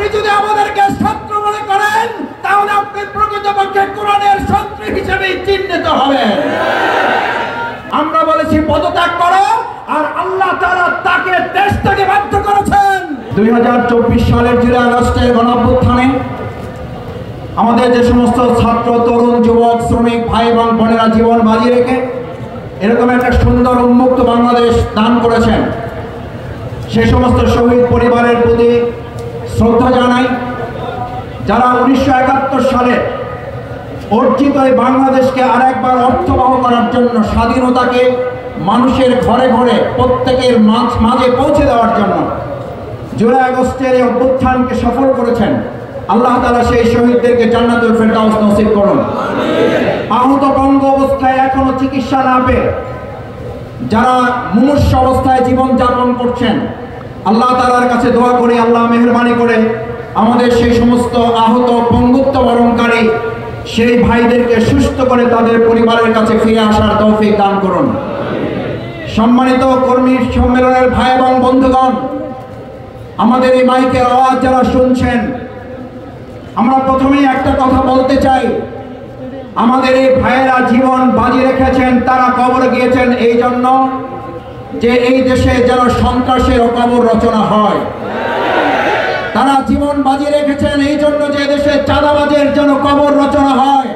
আপনি যদি আমাদেরকে শত্রু মনে করেন তাহলে আপনি প্রকৃতপক্ষে কোরআনের শত্রু হিসেবে চিহ্নিত হবেন। আমরা বলেছি পদত্যাগ করো, আর আল্লাহ তাআলা তাকে দেশ থেকে বাধ্য করেছেন। 2024 সালের জুলাই আগস্টের গণঅভ্যুত্থানে আমাদের যে সমস্ত ছাত্র, তরুণ, যুবক, শ্রমিক ভাই এবং বোনেরা জীবন বাজি রেখে এরকম একটা সুন্দর উন্মুক্ত বাংলাদেশ দান করেছেন, সে সমস্ত শহীদ পরিবারের প্রতি শ্রদ্ধা জানাই। যারা 1971 সালে অর্জিত এই বাংলাদেশকে আরেকবার অর্থবহ করার জন্য, স্বাধীনতাকে মানুষের ঘরে ঘরে প্রত্যেকের মাঝে পৌঁছে দেওয়ার জন্য জুলাই আগস্টের এই অভ্যুত্থানকে সফল করেছেন, আল্লাহ তাআলা সেই শহীদদেরকে জান্নাতুল ফেরদাউস নসিব করুন। আহত পঙ্গ অবস্থায় এখনো চিকিৎসা না পেয়ে যারা মুমূর্ষু অবস্থায় জীবন যাপন করছেন, আল্লাহ তাআলার কাছে দোয়া করি আল্লাহ মেহেরবানি করে আমাদের সেই সমস্ত আহত পঙ্গুত্ব বরণকারী সেই ভাইদেরকে সুস্থ করে তাদের পরিবারের কাছে ফিরে আসার তৌফিক দান করুন। সম্মানিত কর্মী সম্মেলনের ভাই এবং বন্ধুগণ, আমাদের এই মাইকের আওয়াজ যারা শুনছেন, আমরা প্রথমেই একটা কথা বলতে চাই, আমাদের এই ভাইয়েরা জীবন বাজি রেখেছেন, তারা কবরে গিয়েছেন এই জন্য যে এই দেশে যেন সন্ত্রাসের কবর রচনা হয়। তারা জীবন বাজি রেখেছেন এই জন্য যে দেশে চাঁদাবাজের যেন কবর রচনা হয়।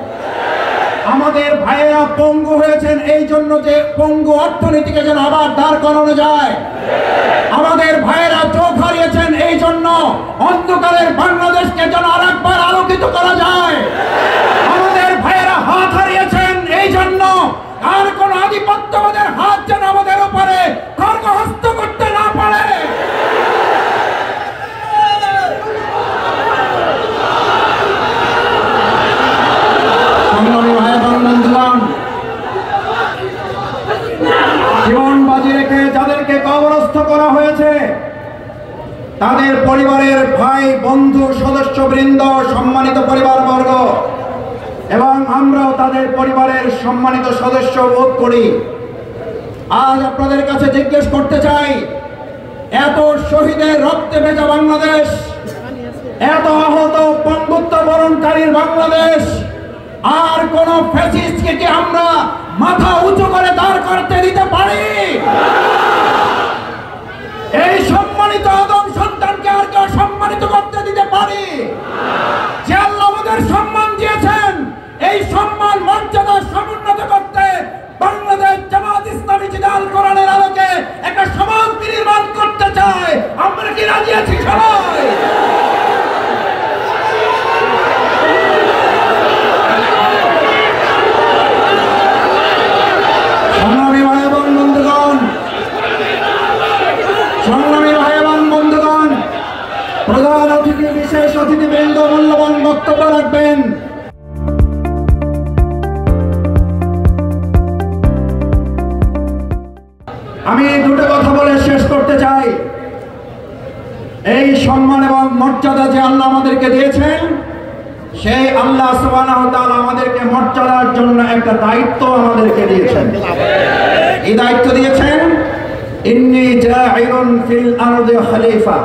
আমাদের ভাইয়েরা পঙ্গু হয়েছেন এই জন্য যে পঙ্গু অর্থনীতিকে যেন আবার দাঁড় করানো যায়। আমাদের ভাইয়েরা চোখ হারিয়েছেন এই জন্য অন্ধকারের বাংলাদেশকে যেন আরেকবার আলোকিত করা যায়। আমাদের ভাইয়েরা হাত হারিয়েছেন এই জন্য আর কোন আধিপত্যবাদের হাত যেন আমাদের উপরে খড়গহস্ত করতে না পারে। জীবন বাজি রেখে যাদেরকে কবরস্থ করা হয়েছে তাদের পরিবারের ভাই, বন্ধু, সদস্যবৃন্দ, সম্মানিত পরিবারবর্গ এবং আমরাও তাদের পরিবারের সম্মানিত সদস্য বোধ করি। আজ আপনাদের কাছে জিজ্ঞেস করতে চাই, এত শহীদের রক্তে ভেজা বাংলাদেশ, এত আহত পঙ্গুত্ব বরণকারীর বাংলাদেশ, আর কোন ফ্যাসিস্টকে কি আমরা মাথা উঁচু করে দাঁড় করতে দিতে পারি? এই সম্মানিত আদম সন্তানকে আর কেউ সম্মানিত করতে দিতে পারি? যে আল্লাহ আমাদের সম্মান দিয়েছেন, এই সম্মান মর্যাদা সমুন্নত করতে বাংলাদেশ জামাত ইসলামী জিহাদ কোরআনের আলোকে একটা সমাজ নির্মাণ করতে চায়। আমরা কি রাজি আছি সবাই? সংগ্রামী ভাই এবং বন্ধুগণ, প্রধান অতিথি, বিশেষ অতিথিবৃন্দ মূল্যবান বক্তব্য রাখবেন। আমি দুটো কথা বলে শেষ করতে চাই। এই সম্মান এবং মর্যাদা যে আল্লাহ আমাদেরকে দিয়েছেন, সেই আল্লাহ সুবহানাহু ওয়া তাআলা আমাদেরকে মর্যাদার জন্য একটা দায়িত্ব আমাদেরকে দিয়েছেন। এই দায়িত্ব দিয়েছেন, ইন্নী জাইলুন ফিল আরদি খলিফা।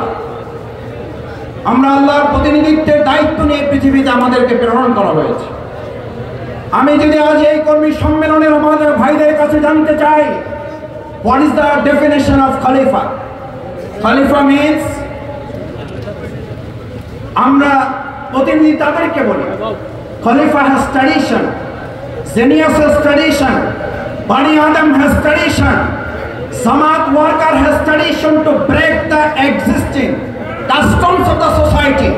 আমরা আল্লাহর প্রতিনিধিত্বের দায়িত্ব নিয়ে পৃথিবীতে আমাদেরকে প্রেরণ করা হয়েছে। আমি যদি আজ এই কর্মী সম্মেলনের আমাদের ভাইদের কাছে জানতে চাই, what is the definition of khalifa? Khalifa means, আমরা প্রতিনিধি তাদেরকে বলি, খলিফা has tradition, Zenius has tradition, Bani Adam has tradition, Samat worker has tradition to break the existing customs of the society.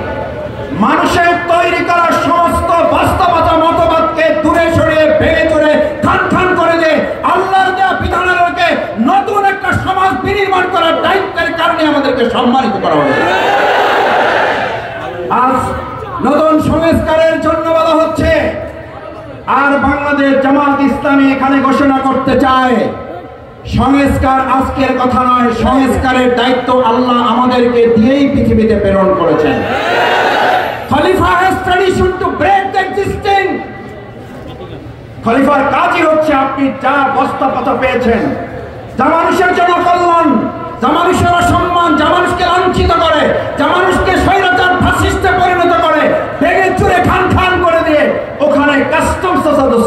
মানুষের তৈরি করা সমস্ত বাস্তবতা মতবাদকে দূরে সরিয়ে ভেঙে চুরে খান খান করে দিয়ে আল্লাহর দেওয়া বিধানালোকে নতুন একটা সমাজ বিনির্মাণ করার দায়িত্বের কারণে আমাদেরকে সম্মানিত করা হয়েছে। আজ নতুন সংস্কারের জন্য বলা হচ্ছে, আর বাংলাদেশ জামাত ইসলামী এখানে ঘোষণা করতে চায়, সংস্কার আজকের কথা নয়, সংস্কারের দায়িত্ব আল্লাহ আমাদেরকে দিয়েই পৃথিবীতে প্রেরণ করেছেন। খলিফা has tradition to break the existing. খলিফার কাজই হচ্ছে আপনি যা বস্তাপত্র পেয়েছেন, যা মানুষের জন্য কল্যাণ, যা মানুষের সম্মান, যা মানুষকে লাঞ্ছিত করে, যা মানুষকে স্বৈরাচার ফাঁসি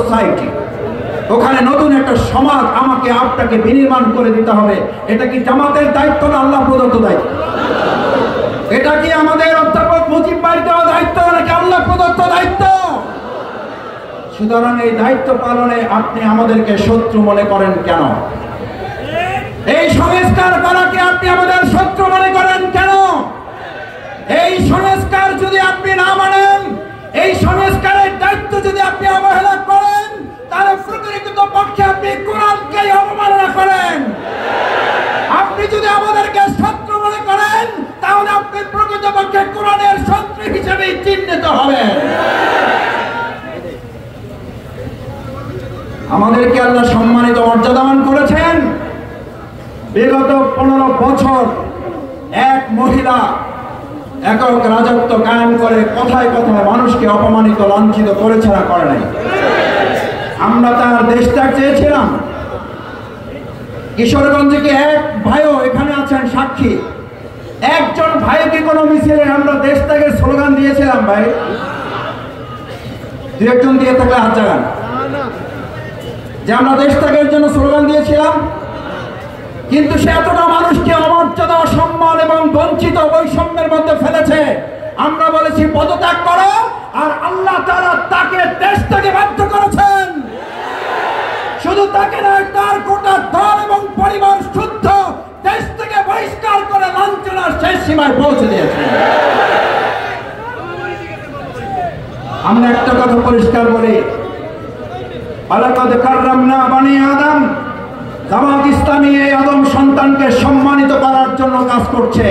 সোসাইটি, ওখানে নতুন একটা সমাজ আমাকে আপনাকে বিনির্মাণ করে দিতে হবে। এটা কি জামাতের দায়িত্ব না আল্লাহ প্রদত্ত দায়িত্ব? এটা কি আমাদের অধ্যাপক মুজিব ভাইয়ের দেওয়া দায়িত্ব নাকি আল্লাহ প্রদত্ত দায়িত্ব? সুতরাং এই দায়িত্ব পালনে আপনি আমাদেরকে শত্রু মনে করেন কেন? এই সংস্কার করাকে আপনি আমাদের শত্রু মনে করেন কেন? এই সংস্কার যদি আপনি না মানেন, এই সংস্কারের দায়িত্ব যদি আপনি অবহেলা করেন, তাহলে প্রকৃত পক্ষে আপনি কোরআনকে অবমাননা করেন। আপনি যদি আমাদেরকে শত্রু মনে করেন, তাহলে আপনি প্রকৃত পক্ষে কোরআনের শত্রু হিসেবে চিহ্নিত হবেন। আমাদেরকে আল্লাহ সম্মানিত মর্যাদাবান করেছেন। বিগত 15 বছর এক মহিলা একক রাজত্ব কায়েম করে কথায় কথায় মানুষকে অপমানিত লাঞ্ছিত করেছে না করে নাই? আমরা তার দেশ ত্যাগ চেয়েছিলাম। কিশোরগঞ্জে কি এক ভাইও এখানে আছেন সাক্ষী, একজন ভাইকে কোনো মিছিলে আমরা দেশ ত্যাগের স্লোগান দিয়েছিলাম? ভাই দু একজন দিয়ে থাকলে হাত জাগান যে আমরা দেশ ত্যাগের জন্য স্লোগান দিয়েছিলাম। কিন্তু সে এতটা মানুষকে অমর্যাদা, অসম্মান এবং বঞ্চিত বৈষম্যের মধ্যে ফেলেছে। আমরা বলেছি পদত্যাগ করো, আর আল্লাহ তাআলা তাকে দেশ থেকে বাধ্য করেছেন। শুধু তাকে নয়, তার গোটা দল এবং পরিবার শুদ্ধ দেশ থেকে বহিষ্কার করে লাঞ্ছনার শেষ সীমায় পৌঁছে দিয়েছে। আমরা একটা কথা পরিষ্কার বলি, আলাকাদ কাররামনা বানি আদম। জামাত ইসলামী এই আদম সন্তানকে সম্মানিত করার জন্য কাজ করছে।